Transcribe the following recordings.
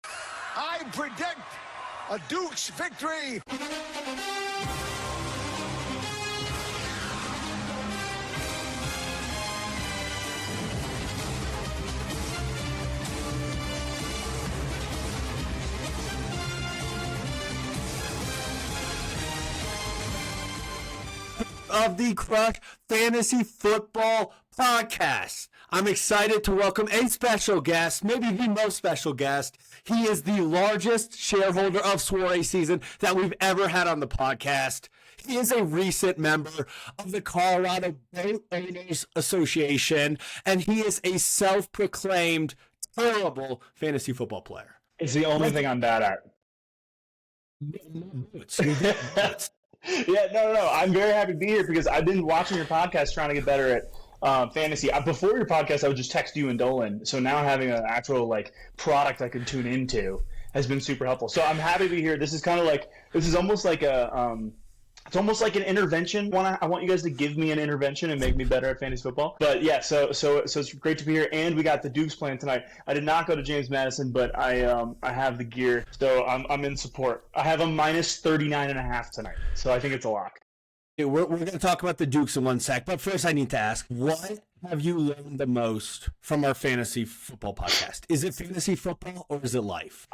I predict a Duke's victory. Of the Crush Fantasy Football Podcast. I'm excited to welcome a special guest, maybe the most special guest. He is the largest shareholder of Soiree Season that we've ever had on the podcast. He is a recent member of the Colorado Boat Owners Association, and he is a self-proclaimed terrible fantasy football player. It's the only thing I'm bad at. Yeah, no. I'm very happy to be here because I've been watching your podcast trying to get better at fantasy. Before your podcast, I would just text you and Dolan. So now having an actual product I can tune into has been super helpful. So I'm happy to be here. This is almost like it's almost like an intervention. I want you guys to give me an intervention and make me better at fantasy football. But yeah, so it's great to be here. And we got the Dukes playing tonight. I did not go to James Madison, but I have the gear, so I'm in support. I have a minus 39.5 tonight, so I think it's a lock. We're going to talk about the Dukes in one sec, but first I need to ask, what have you learned the most from our fantasy football podcast? Is it fantasy football or is it life?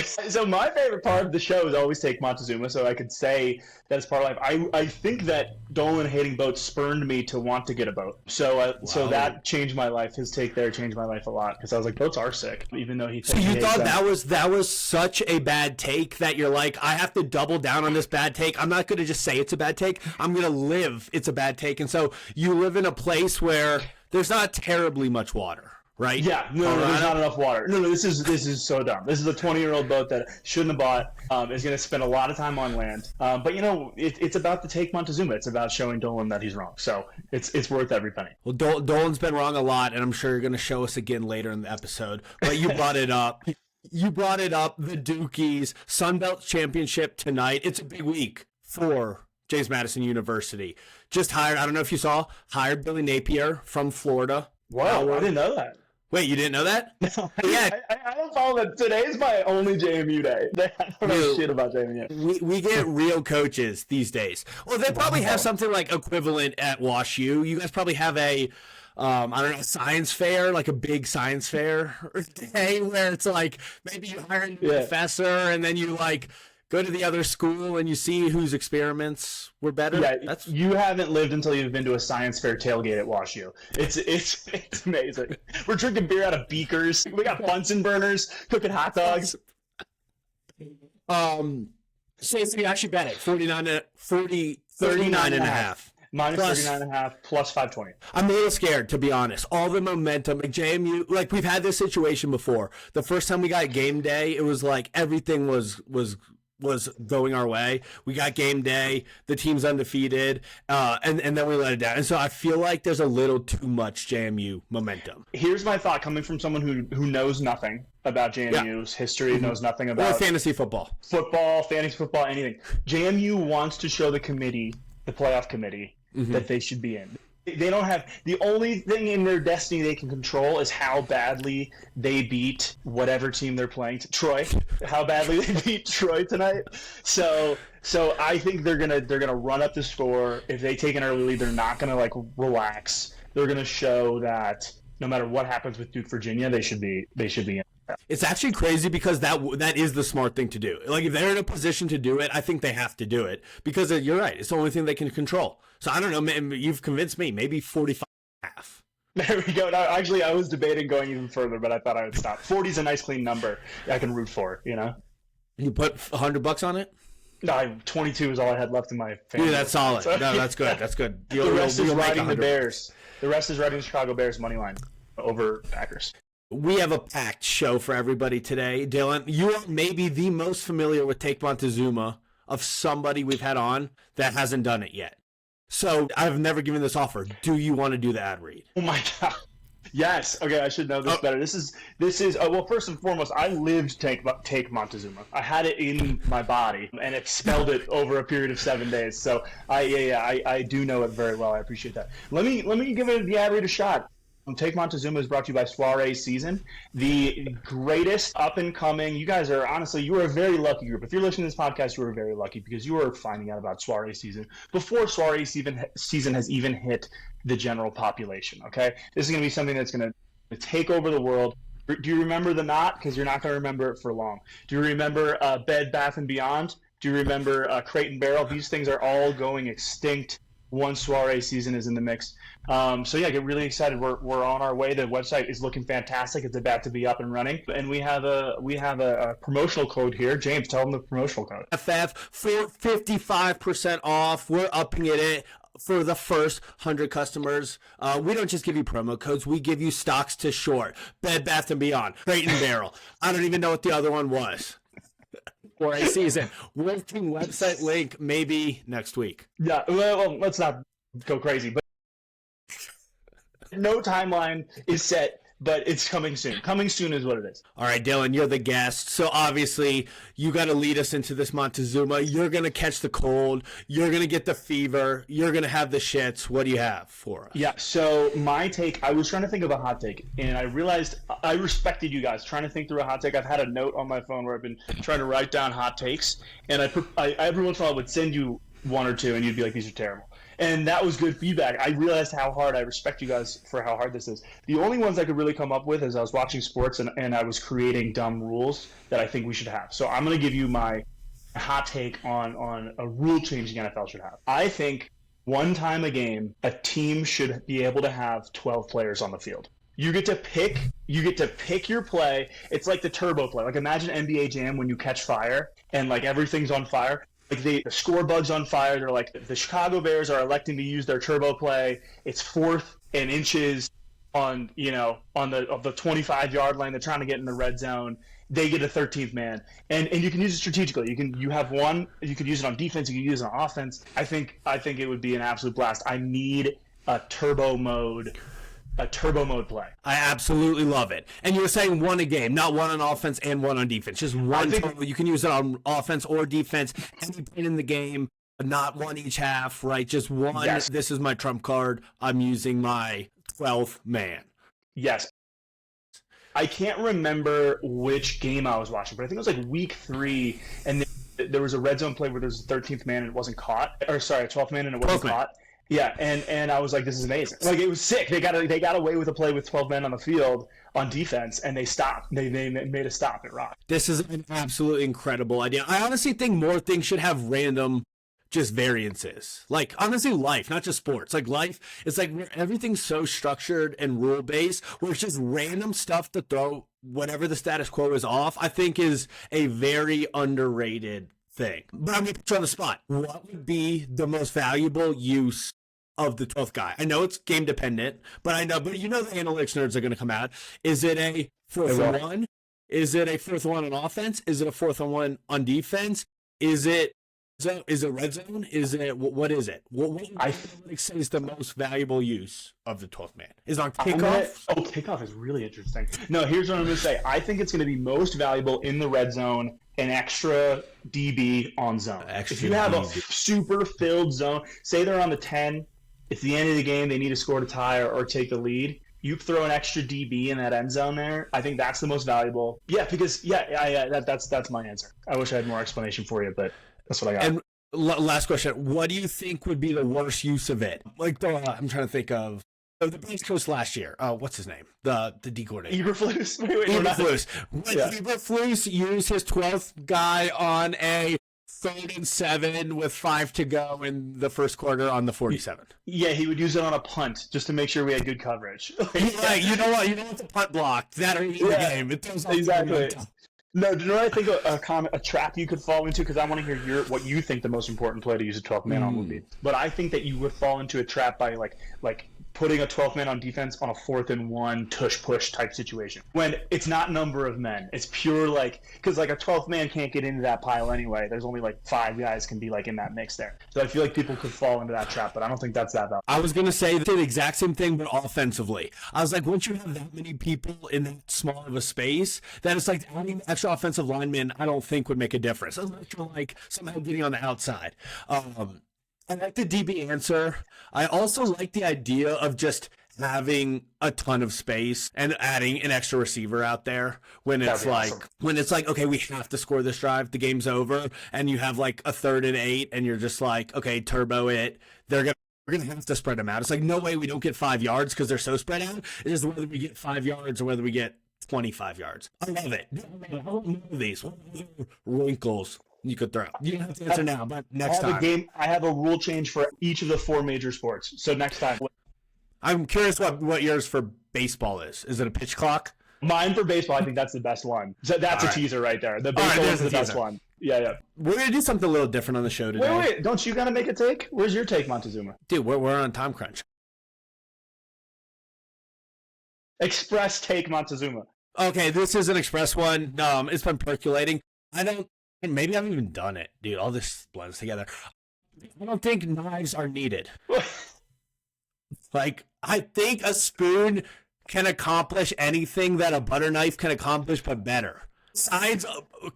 So my favorite part of the show is always take Montezuma, so I could say that it's part of life. I think that Dolan hating boats spurned me to want to get a boat. So that changed my life. His take there changed my life a lot because I was like, boats are sick, even though he. So you thought that was such a bad take that you're like, I have to double down on this bad take. I'm not going to just say it's a bad take. I'm going to live it's a bad take. And so you live in a place where there's not terribly much water, right? Yeah, no, there's not enough water. No, this is so dumb. This is a 20-year-old boat that shouldn't have bought. Is going to spend a lot of time on land. But it's about to take Montezuma. It's about showing Dolan that he's wrong. So it's worth every penny. Well, Dolan's been wrong a lot, and I'm sure you're going to show us again later in the episode. But you brought it up. You brought it up. The Dukies Sunbelt Championship tonight. It's a big week for James Madison University. Just hired, I don't know if you saw, hired Billy Napier from Florida. Wow, I didn't know that. Wait, you didn't know that? No, yeah. I don't follow that. Today's my only JMU day. I don't know shit about JMU. We get real coaches these days. Well, they probably have something like equivalent at WashU. You guys probably have a, science fair, like a big science fair day where it's like maybe you hire a new professor and then you go to the other school and you see whose experiments were better. Yeah, you haven't lived until you've been to a science fair tailgate at WashU. It's amazing. We're drinking beer out of beakers. We got Bunsen burners, cooking hot dogs. So you actually bet it 39 and a half. Minus 39.5 plus 520. I'm a little scared, to be honest. All the momentum, JMU, we've had this situation before. The first time we got game day, it was like everything was going our way. We got game day, the team's undefeated, and then we let it down. And so I feel like there's a little too much JMU momentum. Here's my thought coming from someone who knows nothing about JMU's history, knows nothing about fantasy football, fantasy football, anything. JMU wants to show the playoff committee, that they should be in. They don't have – the only thing in their destiny they can control is how badly they beat whatever team they're playing. Troy. How badly they beat Troy tonight. So I think they're gonna run up the score. If they take an early lead, they're not gonna relax. They're gonna show that no matter what happens with Duke, Virginia, they should be in. It's actually crazy because that is the smart thing to do. If they're in a position to do it, I think they have to do it because you're right. It's the only thing they can control. So I don't know. You've convinced me. Maybe 45.5. There we go. No, actually, I was debating going even further, but I thought I would stop. 40 is a nice clean number. I can root for. You put $100 on it? No, 22 is all I had left in my family. Dude, that's solid. No, that's good. That's good. The rest is riding the Bears. The rest is riding the Chicago Bears money line over Packers. We have a packed show for everybody today. Dillon, you are maybe the most familiar with Take Montezuma of somebody we've had on that hasn't done it yet. So I've never given this offer. Do you want to do the ad read? Oh my God. Yes. Okay, I should know this better. This is well, first and foremost, I lived Take Montezuma. I had it in my body and expelled it over a period of 7 days. So I do know it very well. I appreciate that. Let me give it the ad read a shot. Take Montezuma is brought to you by Soiree Season, the greatest up-and-coming. You guys are, honestly, you are a very lucky group. If you're listening to this podcast, you are very lucky because you are finding out about Soiree Season before Soiree Season has even hit the general population, okay? This is going to be something that's going to take over the world. Do you remember the Knot? Because you're not going to remember it for long. Do you remember Bed Bath & Beyond? Do you remember Crate and Barrel? These things are all going extinct once Soiree Season is in the mix. So yeah, get really excited. We're on our way. The website is looking fantastic. It's about to be up and running, and we have a promotional code here. James, tell them the promotional code. FF for 55% off. We're upping it for the first 100 customers. We don't just give you promo codes. We give you stocks to short. Bed Bath & Beyond, Crate and Barrel. I don't even know what the other one was. For a season. Working website link maybe next week. Yeah, well, let's not go crazy, but no timeline is set, but it's coming soon. Coming soon is what it is. All right, Dillon, you're the guest. So obviously you got to lead us into this Montezuma. You're going to catch the cold. You're going to get the fever. You're going to have the shits. What do you have for us? Yeah, so my take, I was trying to think of a hot take, and I realized I respected you guys trying to think through a hot take. I've had a note on my phone where I've been trying to write down hot takes, and I every once in a while I would send you one or two, and you'd be like, these are terrible. And that was good feedback. I realized how hard I respect you guys for how hard this is. The only ones I could really come up with is I was watching sports and I was creating dumb rules that I think we should have. So I'm going to give you my hot take on a rule change the NFL should have. I think one time a game, a team should be able to have 12 players on the field. You get to pick your play. It's like the turbo play. Like imagine NBA Jam when you catch fire and like everything's on fire. Like the score bug's on fire. They're like the Chicago Bears are electing to use their turbo play. It's 4th and inches on the 25-yard line. They're trying to get in the red zone. They get a 13th man, and you can use it strategically. You have one. You could use it on defense. You can use it on offense. I think it would be an absolute blast. I need a turbo mode play. I absolutely love it. And you were saying one a game, not one on offense and one on defense. Just one total. You can use it on offense or defense, any point in the game, not one each half, right? Just one. Yes. This is my trump card. I'm using my 12th man. Yes. I can't remember which game I was watching, but I think it was like week 3, and there was a red zone play where there was a 13th man and it wasn't caught. Or sorry, a 12th man and it wasn't caught. Yeah, and I was like, this is amazing. Like, it was sick. They got away with a play with 12 men on the field on defense, and they stopped. They made a stop. It rocked. This is an absolutely incredible idea. I honestly think more things should have random just variances. Like, honestly, life, not just sports. Like, life, it's like everything's so structured and rule-based where it's just random stuff to throw whenever the status quo is off, I think is a very underrated thing. But I'm going to put you on the spot. What would be the most valuable use of the 12th guy? I know it's game dependent, but the analytics nerds are going to come out. Is it a 4th and 1? Is it a 4th and 1 on offense? Is it a 4th and 1 on defense? Is it red zone? Is it what is it? What I think is the most valuable use of the 12th man? Is it on kickoff? Kickoff is really interesting. No, here's what I'm going to say. I think it's going to be most valuable in the red zone. An extra DB on zone. If you have a super filled zone, say they're on the 10, it's the end of the game, they need to score to tie or take the lead. You throw an extra DB in that end zone there. I think that's the most valuable. Yeah, because that's my answer. I wish I had more explanation for you, but that's what I got. And last question: what do you think would be the worst use of it? Like I'm trying to think of. The East Coast last year. What's his name? The D coordinator. Eberflus. Eberflus. Eberflus used his 12th guy on a 3rd and 7 with 5 to go in the first quarter on the 47. Yeah, he would use it on a punt just to make sure we had good coverage. Right. You know what? The punt block that are in the game. It does exactly. No, do you know what I think a trap you could fall into? Because I want to hear what you think the most important play to use a 12th man on would be. But I think that you would fall into a trap by like putting a 12th man on defense on a 4th and 1 tush-push type situation. When it's not number of men. It's pure because a 12th man can't get into that pile anyway. There's only 5 guys can be in that mix there. So I feel like people could fall into that trap, but I don't think that's that valuable. I was going to say the exact same thing, but offensively. I was like, once you have that many people in that small of a space, that it's like adding extra offensive linemen, I don't think would make a difference. Unless you're somehow getting on the outside. I like the DB answer. I also like the idea of just having a ton of space and adding an extra receiver out there when it's awesome. Okay, we have to score this drive, the game's over, and you have like a 3rd and 8, and you're just like, okay, turbo it. We're gonna have to spread them out. It's like no way we don't get 5 yards because they're so spread out. It's just whether we get 5 yards or whether we get 25 yards. I love it. I don't know these. What other wrinkles you could throw? You don't have to answer now, but next time. I have a rule change for each of the 4 major sports. So next time. I'm curious what yours for baseball is. Is it a pitch clock? Mine for baseball, I think that's the best one. So that's a teaser right there. The baseball is the best one. Yeah. We're going to do something a little different on the show today. Wait. Don't you got to make a take? Where's your take, Montezuma? Dude, we're on time crunch. Express take, Montezuma. Okay, this is an express one. It's been percolating. Maybe I haven't even done it. Dude, all this blends together. I don't think knives are needed. Like, I think a spoon can accomplish anything that a butter knife can accomplish, but better. Besides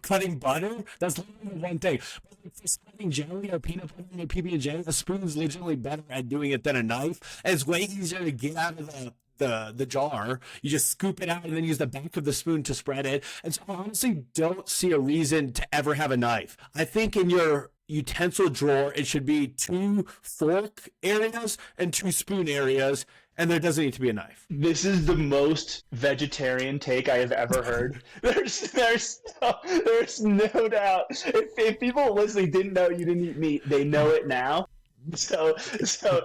cutting butter, that's literally one thing. But if it's cutting jelly or peanut butter in a PB&J, a spoon's legitimately better at doing it than a knife. And it's way easier to get out of the jar. You just scoop it out and then use the back of the spoon to spread it. And so I honestly don't see a reason to ever have a knife. I think in your utensil drawer, it should be 2 fork areas and 2 spoon areas, and there doesn't need to be a knife. This is the most vegetarian take I have ever heard. There's no doubt. If people listening didn't know you didn't eat meat, they know it now. So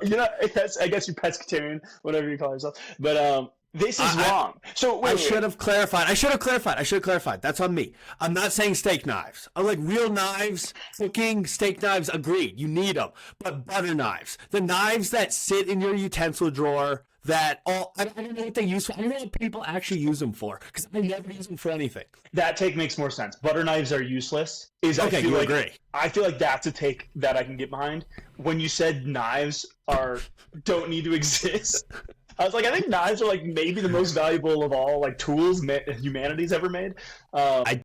you know, I guess you're pescatarian, whatever you call yourself. But this is wrong. So wait, I should have clarified. That's on me. I'm not saying steak knives. I'm like real knives, cooking steak knives. Agreed. You need them. But butter knives, the knives that sit in your utensil drawer, I don't know what they use for. I don't know what people actually use them for because I never use them for anything. That take makes more sense. Butter knives are useless. Agree. I feel like that's a take that I can get behind. When you said knives don't need to exist. I was like, I think knives are like maybe the most valuable of all like tools humanity's ever made. I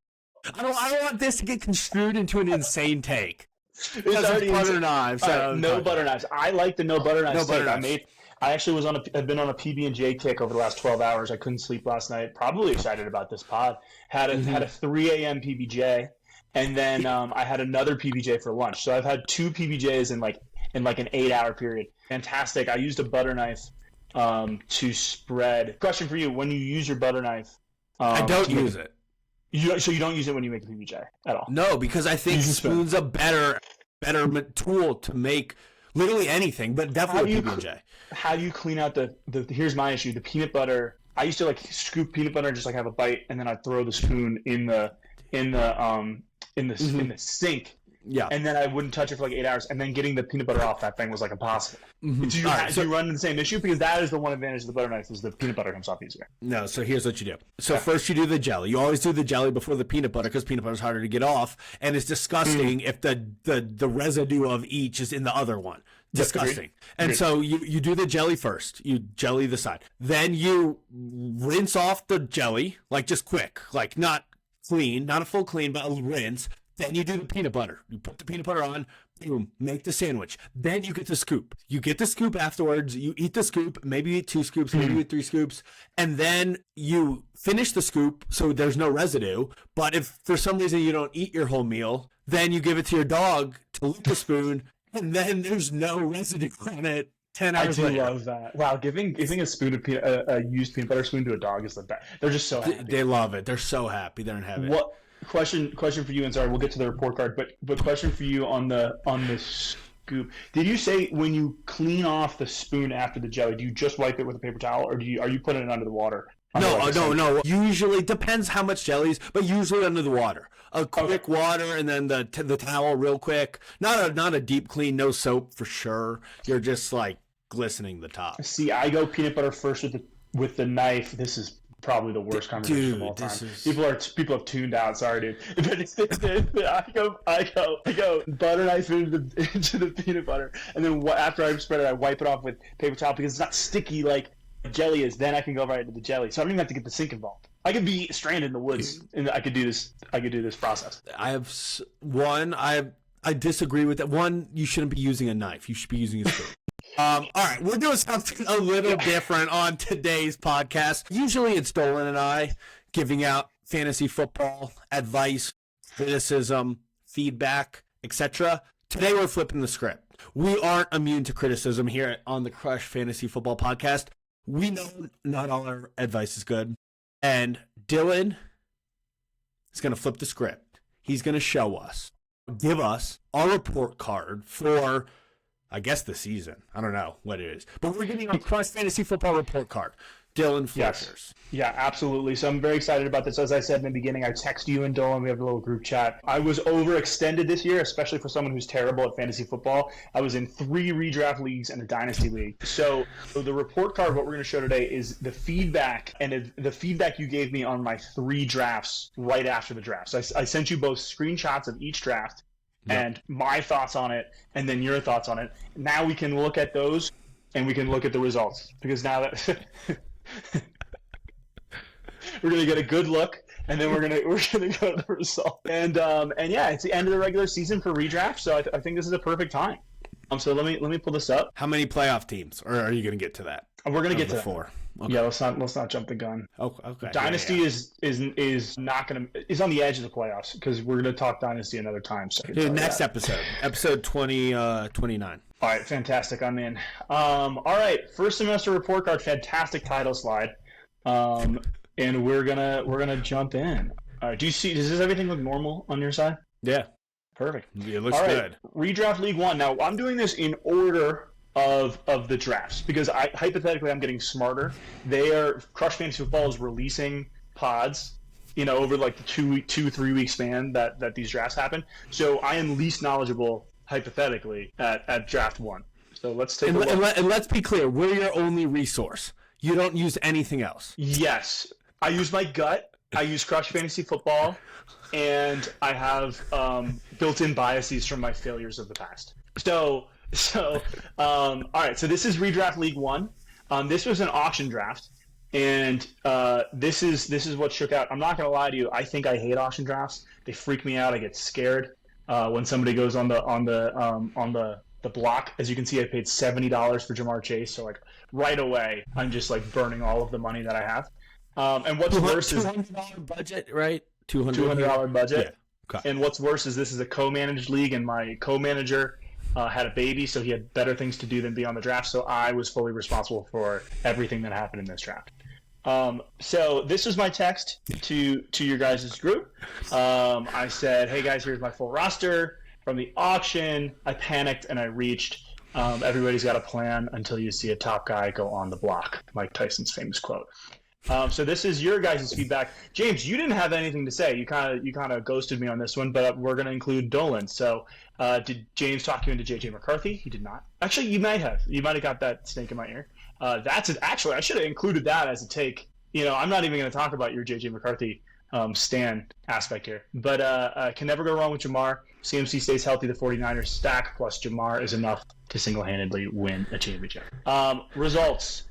don't want this to get construed into an insane take. It's already butter knives. No butter knives. I like the no butter knives. No butter knives. I actually I've been on a PB&J kick over the last 12 hours. I couldn't sleep last night. Probably excited about this pod. Had a 3 a.m. PBJ, and then I had another PBJ for lunch. So I've had 2 PBJs in like an 8-hour period. Fantastic. I used a butter knife to spread. Question for you: when you use your butter knife, I don't use it. So you don't use it when you make a PBJ at all? No, because I think spoon's a better tool to make literally anything, but definitely a PB&J. How do you clean out the here's my issue, the peanut butter. I used to like scoop peanut butter and just like have a bite, and then I'd throw the spoon in the sink. Yeah. And then I wouldn't touch it for like 8 hours, and then getting the peanut butter off that thing was like impossible. Mm-hmm. Do you run into the same issue? Because that is the one advantage of the butter knife is the peanut butter comes off easier. No, so here's what you do. So first you do the jelly. You always do the jelly before the peanut butter because peanut butter is harder to get off, and it's disgusting if the residue of each is in the other one. Disgusting. And so you do the jelly first. You jelly the side. Then you rinse off the jelly, like just quick, like not clean, not a full clean, but a rinse. Then you do the peanut butter. You put the peanut butter on, boom, make the sandwich. Then you get the scoop. You get the scoop afterwards. You eat the scoop. Maybe you eat 2 scoops, maybe you eat 3 scoops. And then you finish the scoop so there's no residue. But if for some reason you don't eat your whole meal, then you give it to your dog to lick the spoon, and then there's no residue on it 10 hours later. I love that. Wow, giving a spoon of a used peanut butter spoon to a dog is the best. They're just so happy. They love it. They're so happy. They're in heaven. What question for you? And sorry, we'll get to the report card. But question for you on the scoop. Did you say when you clean off the spoon after the jelly, do you just wipe it with a paper towel, or are you putting it under the water? No. Usually depends how much jellies, but usually under the water. A quick water and then the towel real quick. Not a deep clean, no soap for sure. You're just like glistening the top. See, I go peanut butter first with the knife. This is probably the worst conversation of all time. People have tuned out. Sorry, dude. But I go butter knife into the peanut butter, and then after I spread it, I wipe it off with paper towel because it's not sticky like jelly is. Then I can go right into the jelly, so I don't even have to get the sink involved. I could be stranded in the woods, and I could do this process. I disagree with that. One, you shouldn't be using a knife. You should be using a spoon. All right, we're doing something a little different on today's podcast. Usually it's Dolan and I giving out fantasy football advice, criticism, feedback, etc. Today we're flipping the script. We aren't immune to criticism here on the Crush Fantasy Football Podcast. We know not all our advice is good. And Dillon is going to flip the script. He's going to give us our report card for, I guess, the season. I don't know what it is. But we're getting our Crush Fantasy Football report card. Dillon flippers. Yes. Yeah, absolutely. So I'm very excited about this. As I said in the beginning, I text you and Dolan. We have a little group chat. I was overextended this year, especially for someone who's terrible at fantasy football. I was in 3 redraft leagues and a dynasty league. So the report card, what we're going to show today is the feedback and the feedback you gave me on my 3 drafts right after the draft. So I sent you both screenshots of each draft and my thoughts on it, and then your thoughts on it. Now we can look at those and we can look at the results, because now that we're gonna get a good look, and then we're gonna go to the result. And yeah, it's the end of the regular season for redraft, so I think this is a perfect time. So let me pull this up. How many playoff teams, or are you gonna get to that? We're gonna get to 4. Okay. Yeah, let's not jump the gun. Okay. Dynasty is on the edge of the playoffs, because we're gonna talk Dynasty another time. So next episode 29. All right, fantastic. I'm in. All right, first semester report card, fantastic title slide, and we're gonna jump in. All right, does this everything look normal on your side? Yeah, perfect. It looks good. good. Redraft League 1. Now I'm doing this in order of the drafts, because hypothetically I'm getting smarter. Crush Fantasy Football is releasing pods, over like the 2-3 week span that these drafts happen. So I am least knowledgeable, hypothetically, at draft 1. So let's take a look. And let's be clear, we're your only resource. You don't use anything else. Yes. I use my gut. I use Crush Fantasy Football, and I have built-in biases from my failures of the past. So all right, so this is Redraft League 1. This was an auction draft, and this is what shook out. I'm not going to lie to you. I think I hate auction drafts. They freak me out. I get scared. When somebody goes on the block. As you can see, I paid $70 for Jamar Chase, so like right away I'm just like burning all of the money that I have. And what's worse is $200 budget, right? $200 budget. Yeah. Okay. And what's worse is this is a co-managed league, and my co-manager had a baby, so he had better things to do than be on the draft. So I was fully responsible for everything that happened in this draft. So this was my text to your guys' group. I said, hey guys, here's my full roster from the auction. I panicked and I reached. Everybody's got a plan until you see a top guy go on the block. Mike Tyson's famous quote. So this is your guys' feedback. James, you didn't have anything to say. You kind of ghosted me on this one, but we're going to include Dolan. So did James talk you into J.J. McCarthy? He did not. Actually, you might have. You might have got that snake in my ear. That's it. Actually, I should have included that as a take. I'm not even going to talk about your J.J. McCarthy stan aspect here. But can never go wrong with Jamar. CMC stays healthy. The 49ers stack plus Jamar is enough to single-handedly win a championship. Results.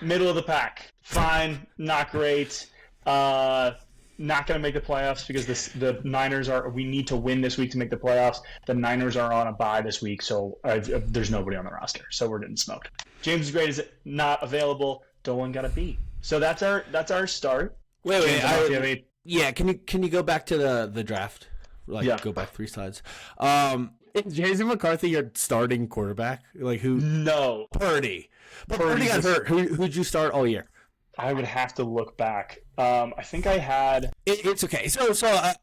Middle of the pack. Fine. Not great. Not going to make the playoffs because the Niners we need to win this week to make the playoffs. The Niners are on a bye this week, so there's nobody on the roster. So we're getting smoked. James' grade is not available. Dolan got a B. So that's our start. Wait. Yeah, can you go back to the draft? Go back 3 slides. Is Jason McCarthy your starting quarterback? Like who? No. Purdy. But Purdy got hurt. Who'd you start all year? I would have to look back. I think I had... It's okay. So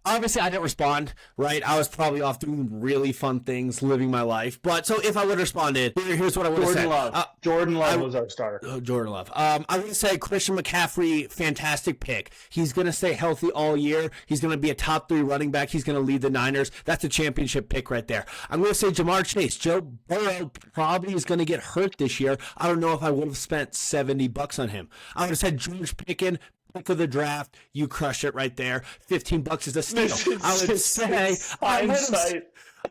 obviously I didn't respond, right? I was probably off doing really fun things, living my life. But so if I would have responded, here's what I would have said. Jordan Love was our starter. Jordan Love. I would say Christian McCaffrey, fantastic pick. He's going to stay healthy all year. He's going to be a top 3 running back. He's going to lead the Niners. That's a championship pick right there. I'm going to say Jamar Chase. Joe Burrow probably is going to get hurt this year. I don't know if I would have spent $70 on him. I would have said George Pickens, pick of the draft. You crush it right there. $15 is a steal.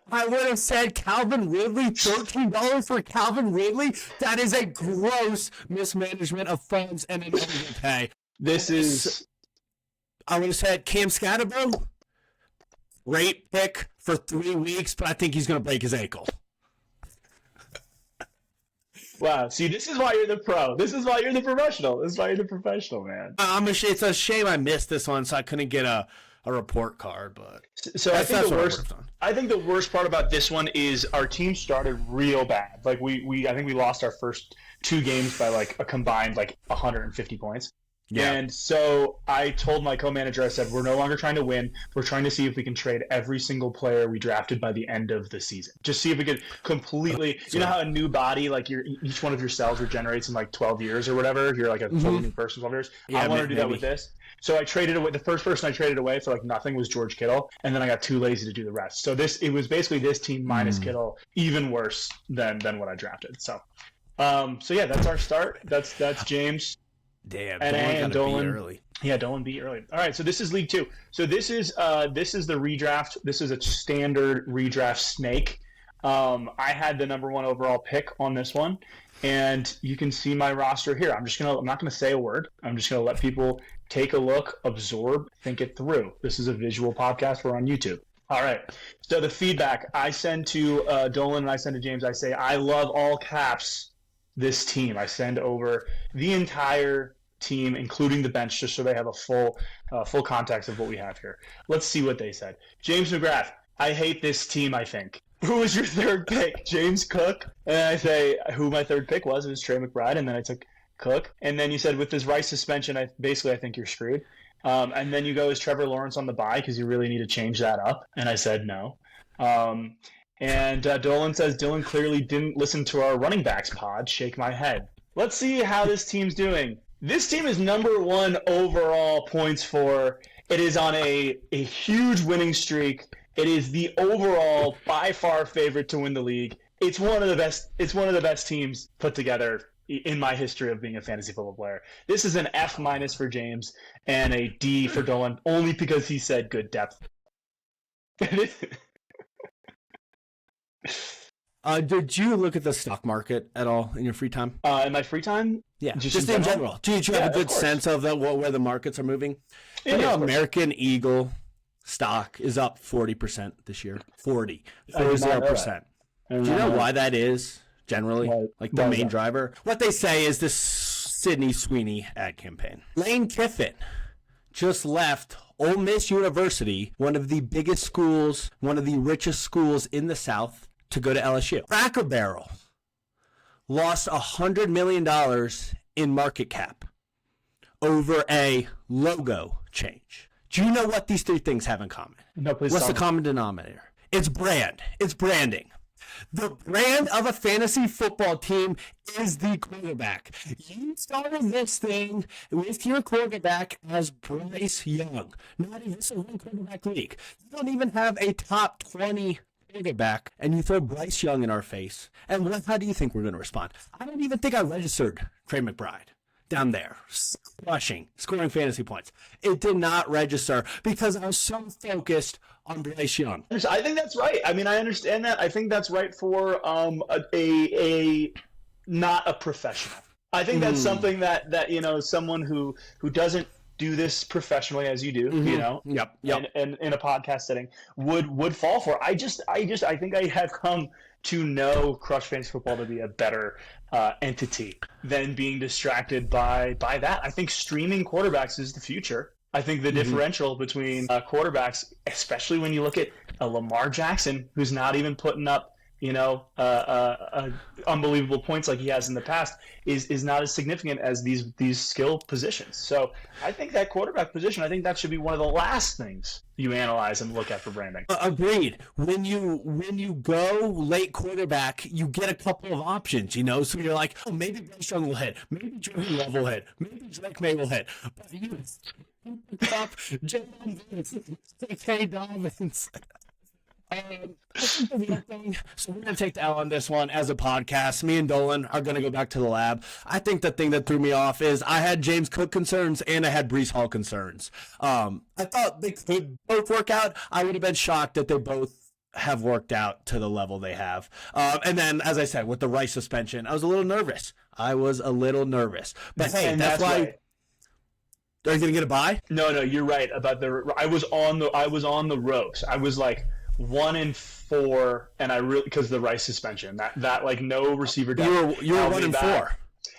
I would have said Calvin Ridley, $13 for Calvin Ridley. That is a gross mismanagement of funds and an overpay. I would have said Cam Scatterbo, great pick for 3 weeks, but I think he's going to break his ankle. Wow. See, this is why you're the pro. This is why you're the professional. This is why you're the professional, man. It's a shame I missed this one, so I couldn't get a report card. But so I think the worst part about this one is our team started real bad. Like I think we lost our first 2 games by like a combined like 150 points. Yeah. And so I told my co-manager, I said, we're no longer trying to win. We're trying to see if we can trade every single player we drafted by the end of the season. Just see if we could completely, you know how a new body, like each one of your cells regenerates in like 12 years or whatever. You're like a totally new person, 12 years. Yeah, I want to do that with this. So I traded away. The first person I traded away for like nothing was George Kittle, and then I got too lazy to do the rest. So it was basically this team minus Kittle, even worse than what I drafted. So yeah, that's our start. That's James. Damn, and Dolan beat early. Yeah, Dolan beat early. All right, so this is League 2. So this is the redraft. This is a standard redraft snake. I had the number 1 overall pick on this one, and you can see my roster here. I'm not gonna say a word. I'm just gonna let people take a look, absorb, think it through. This is a visual podcast. We're on YouTube. All right. So the feedback I send to Dolan and I send to James. I say I love all caps this team. I send over the entire team, including the bench, just so they have a full context of what we have here. Let's see what they said. James McGrath, I hate this team, I think. Who was your third pick? James Cook? And I say who my third pick was. It was Trey McBride, and then I took Cook. And then you said with this Rice suspension, I think you're screwed. And then you go, is Trevor Lawrence on the bye because you really need to change that up? And I said no. And Dolan says, Dillon clearly didn't listen to our running backs pod. Shake my head. Let's see how this team's doing. This team is number 1 overall points for. It is on a huge winning streak. It is the overall by far favorite to win the league. It's one of the best. It's one of the best teams put together in my history of being a fantasy football player. This is an F- for James and a D for Dolan, only because he said good depth. Did you look at the stock market at all in your free time? In my free time? Yeah, just in general. Do you have a good sense of where the markets are moving? You know, American Eagle stock is up 40% this year. 40%. Do you know why that is, generally? Like the main driver? What they say is this Sydney Sweeney ad campaign. Lane Kiffin just left Ole Miss University, one of the biggest schools, one of the richest schools in the South, to go to LSU. Cracker Barrel lost $100 million in market cap over a logo change. Do you know what these 3 things have in common? No, please. What's the common denominator? It's brand. It's branding. The brand of a fantasy football team is the quarterback. You started this thing with your quarterback as Bryce Young. Not even a one quarterback league. You don't even have a top 20 quarterback, and you throw Bryce Young in our face. And how do you think we're going to respond? I don't even think I registered Trey McBride down there, scoring fantasy points. It did not register because I was so focused on Bryce Young. I think that's right. I mean, I understand that. I think that's right for a not a professional. I think that's something that someone who doesn't do this professionally as you do, Yep. And in a podcast setting would fall for. I think I have come to know Crush Fantasy Football to be a better entity than being distracted by that. I think streaming quarterbacks is the future. I think the differential between quarterbacks, especially when you look at a Lamar Jackson, who's not even putting up unbelievable points like he has in the past, is not as significant as these skill positions. So I think that quarterback position, I think that should be one of the last things you analyze and look at for branding. Agreed. When you go late quarterback, you get a couple of options, so you're like, oh, maybe Bryce Young will hit, maybe Jordan Love will hit, maybe Drake May will hit, but you up J.K. Dobbins. So we're going to take the L on this one as a podcast. Me and Dolan are going to go back to the lab. I think the thing that threw me off is I had James Cook concerns and I had Breece Hall concerns. I thought they could both work out. I would have been shocked that they both have worked out to the level they have. And then, as I said, with the Rice suspension, I was a little nervous. But hey, that's why. Right. Are you going to get a bye? No, you're right about I was on the ropes. I was like, 1-4, and I really, because the Rice suspension, that like no receiver depth. You were 1-4.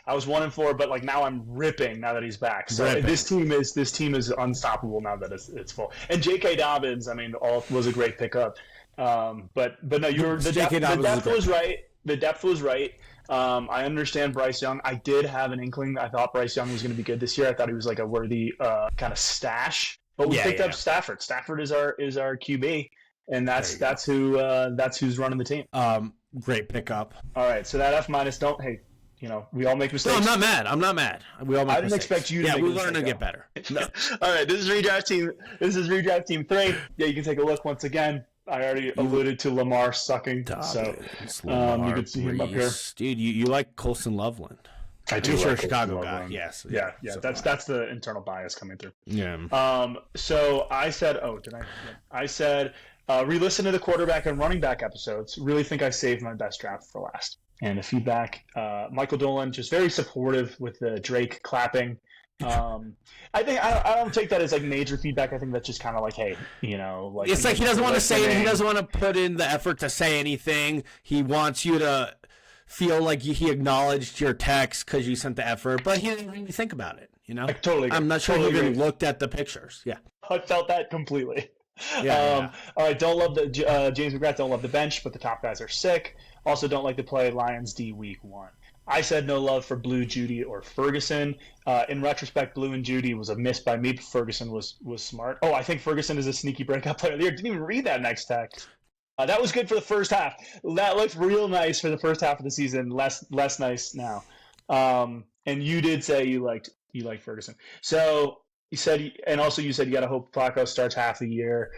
I was 1-4, but like now I'm ripping now that he's back. So this team is unstoppable now that it's full. And J.K. Dobbins, I mean, was a great pickup. But no, the depth was right. The depth was right. I understand Bryce Young. I did have an inkling. I thought Bryce Young was going to be good this year. I thought he was like a worthy kind of stash. But we picked up Stafford. Stafford is our QB, and that's who's running the team. Great pickup. All right, so that F-, don't we all make mistakes. No, I'm not mad. We all make mistakes. I didn't expect you to make we learn to get better. No. All right, this is Redraft Team 3. Yeah, you can take a look once again. I already alluded to Lamar sucking, so you can see him up here. Dude, you like Colson Loveland. I do. You're like a Chicago Loveland. guy. Yes. Yeah. So that's the internal bias coming through. Yeah. So I said, I said, re-listen to the quarterback and running back episodes. Really think I saved my best draft for last. And the feedback, Michael Dolan, just very supportive with the Drake clapping. I think I don't take that as like major feedback. I think that's just kind of like, hey, like it's like he doesn't want to say it. He doesn't want to put in the effort to say anything. He wants you to feel like he acknowledged your text because you sent the effort, but he didn't really think about it. I totally agree. I'm not sure he even looked at the pictures. Yeah, I felt that completely. Yeah. All right, don't love the James McGrath. Don't love the bench, but the top guys are sick. Also, don't like to play Lions D week 1. I said no love for Blue, Judy, or Ferguson. In retrospect, Blue and Judy was a miss by me, but Ferguson was smart. Oh, I think Ferguson is a sneaky breakout player of the year. Didn't even read that next text. That was good for the first half. That looked real nice for the first half of the season. Less nice now. And you did say you liked Ferguson. So you said you got to hope Flacco starts half the year.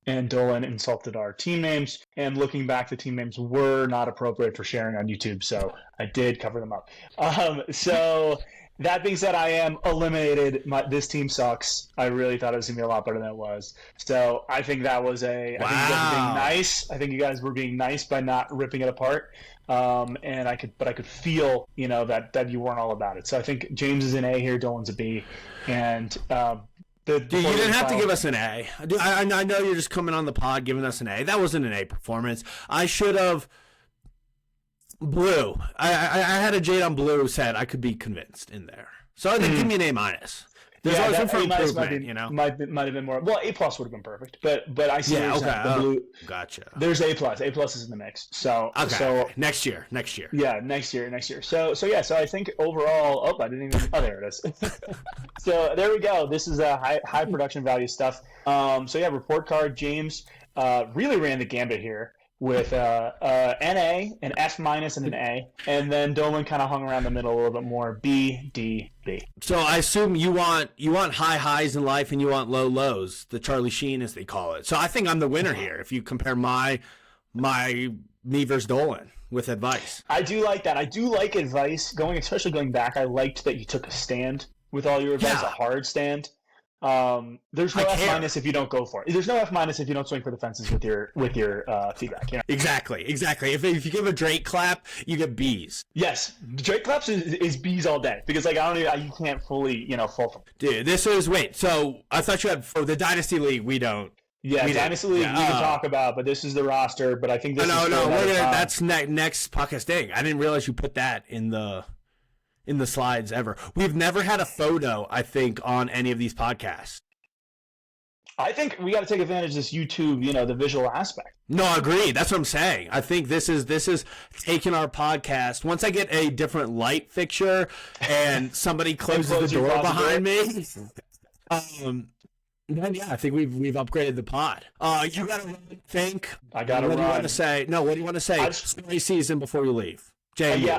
And Dolan insulted our team names. And looking back, the team names were not appropriate for sharing on YouTube, so I did cover them up. So that being said, I am eliminated. This team sucks. I really thought it was going to be a lot better than it was. So I think that was wow. I think you guys were being nice. I think you guys were being nice by not ripping it apart. And I could feel, that you weren't all about it. So I think James is an A here, Dolan's a B. And you didn't have to give us an A. I know you're just coming on the pod giving us an A. That wasn't an A performance. I should have Blue. I had a Jade on Blue who said I could be convinced in there. So I think give me an A-. There's always room for improvement, Might have been more. Well, A+ would have been perfect, but I see. Yeah, okay. The Blue. Gotcha. There's A+. A+ is in the mix. So okay. So next year. Yeah, next year. So I think overall. Oh, I didn't even. Oh, there it is. So there we go. This is a high production value stuff. Report card. James really ran the gambit here with NA, an F- and an A, and then Dolan kind of hung around the middle a little bit more, B, D, B. So I assume you want high highs in life and you want low lows, the Charlie Sheen as they call it. So I think I'm the winner here if you compare me versus Dolan with advice. I do like that. I do like advice especially going back. I liked that you took a stand with all your advice, a hard stand. There's no F- if you don't go for it. There's no F- if you don't swing for the fences with your feedback. Exactly. If you give a Drake clap, you get B's. Yes, Drake claps is B's all day because you can't fully full. Dude, so I thought you had for the Dynasty League. We don't. Yeah, Dynasty League we can talk about, but this is the roster. But I think this that's next podcast thing. I didn't realize you put that in the slides ever. We've never had a photo, I think, on any of these podcasts. I think we got to take advantage of this YouTube, the visual aspect. No, I agree. That's what I'm saying. I think this is taking our podcast. Once I get a different light fixture and somebody closes the door behind me, then I think we've upgraded the pod. You got to think. I got to run. What do you want to say? No, what do you want to say? Story season before we leave. Jay,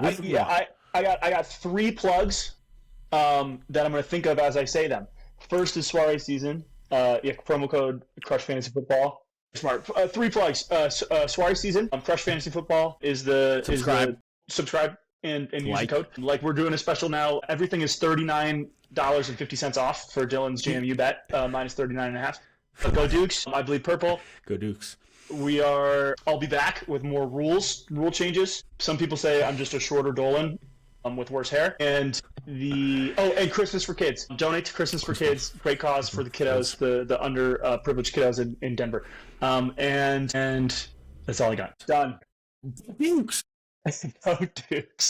I got 3 plugs that I'm going to think of as I say them. First is soiree season. Promo code Crush Fantasy Football. Smart. 3 plugs. Soiree season. Crush Fantasy Football is the subscribe and use the code. Like we're doing a special now. Everything is $39.50 off for Dillon's JMU bet minus 39.5. Go Dukes. I bleed purple. Go Dukes. I'll be back with more rule changes. Some people say I'm just a shorter Dolan. with worse hair. And and Christmas for Kids. Donate to Christmas for Kids. Great cause for the kiddos, the underprivileged kiddos in Denver. And that's all I got. Done. Dukes. No Dukes.